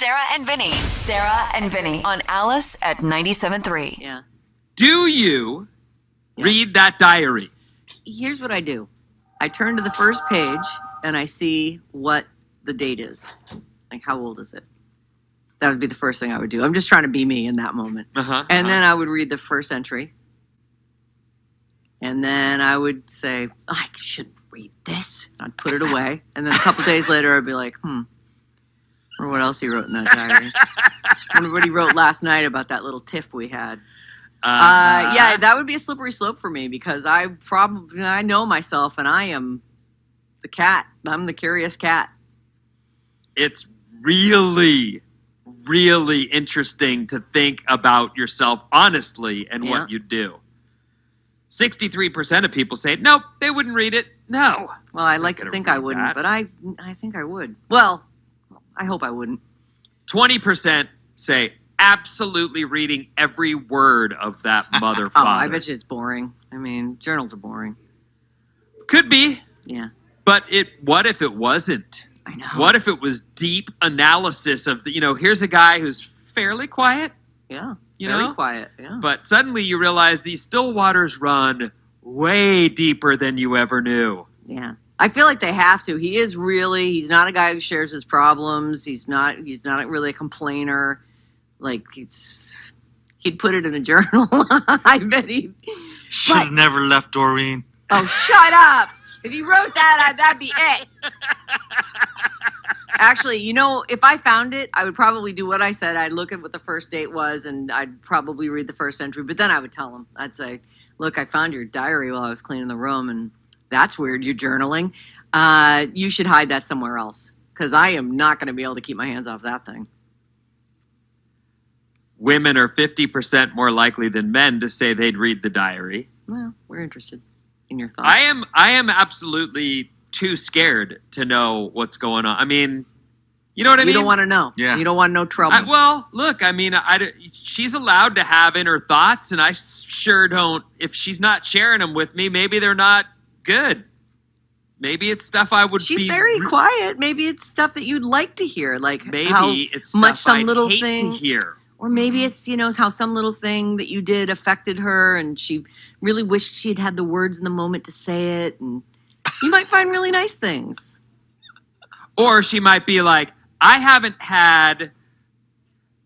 Sarah and Vinny. Sarah and Vinny on Alice at 97.3. Yeah. Do you read that diary? Here's what I do. I turn to the first page and I see what the date is. Like, how old is it? That would be the first thing I would do. I'm just trying to be me in that moment. And then I would read the first entry. And then I would say, I shouldn't read this. I'd put it away. And then a couple days later, I'd be like, or what else he wrote in that diary. Wonder what he wrote last night about that little tiff we had. Yeah, that would be a slippery slope for me because I know myself and I am the cat. I'm the curious cat. It's really, really interesting to think about yourself honestly and what you do. 63% of people say, nope, they wouldn't read it. No. Well, I like to think I wouldn't, but I think I would. Well, I hope I wouldn't. 20% say absolutely reading every word of that mother father. Oh, I bet you it's boring. I mean, journals are boring. Could be. Yeah. But what if it wasn't? I know. What if it was deep analysis of here's a guy who's fairly quiet. Yeah. Very quiet. Yeah. But suddenly you realize these still waters run way deeper than you ever knew. Yeah. I feel like they have to. He's not a guy who shares his problems. He's not really a complainer. Like, he'd put it in a journal. I bet he should have never left Doreen. Oh, shut up. If he wrote that, that'd be it. Actually, if I found it, I would probably do what I said. I'd look at what the first date was, and I'd probably read the first entry. But then I would tell him. I'd say, look, I found your diary while I was cleaning the room, and that's weird. You're journaling. You should hide that somewhere else, because I am not going to be able to keep my hands off that thing. Women are 50% more likely than men to say they'd read the diary. Well, we're interested in your thoughts. I am absolutely too scared to know what's going on. I mean, you know what I mean? You don't want to know. Yeah. You don't want no trouble. Well, look, I mean, she's allowed to have inner thoughts, and I sure don't. If she's not sharing them with me, maybe they're not good. Maybe it's stuff I would She's very quiet. Maybe it's stuff that you'd like to hear. Like maybe how it's stuff much some I'd little hate thing to hear. Or maybe it's, how some little thing that you did affected her and she really wished she'd had the words in the moment to say it. And you might find really nice things. Or she might be like, I haven't had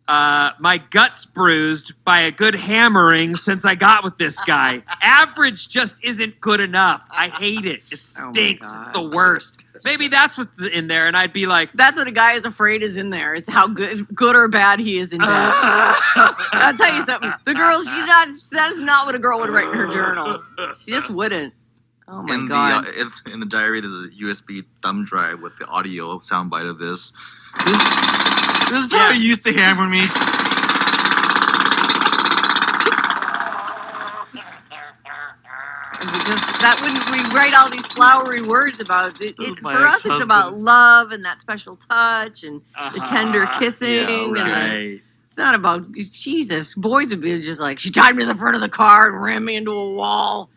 my guts bruised by a good hammering since I got with this guy. Average just isn't good enough. I hate it. It stinks. It's the worst. Maybe that's what's in there, and I'd be like... That's what a guy is afraid is in there, is how good or bad he is in bed. I'll tell you something. The girl, that is not what a girl would write in her journal. She just wouldn't. Oh, my God. In the diary, there's a USB thumb drive with the audio soundbite of this. This is how he used to hammer me. That wouldn't we write all these flowery words about it. For us, it's about love and that special touch and the tender kissing. Yeah, right. It's not about Jesus. Boys would be just like, she tied me to the front of the car and rammed me into a wall.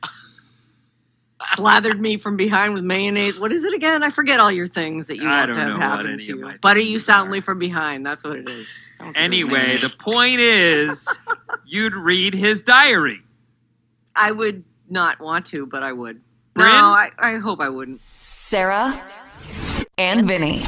Slathered me from behind with mayonnaise. What is it again? I forget all your things that you want to have happen to you. Butter you soundly from behind. That's what it is. Anyway, the point is, you'd read his diary. I would not want to, but I would. Bryn? No, I hope I wouldn't. Sarah and Vinny.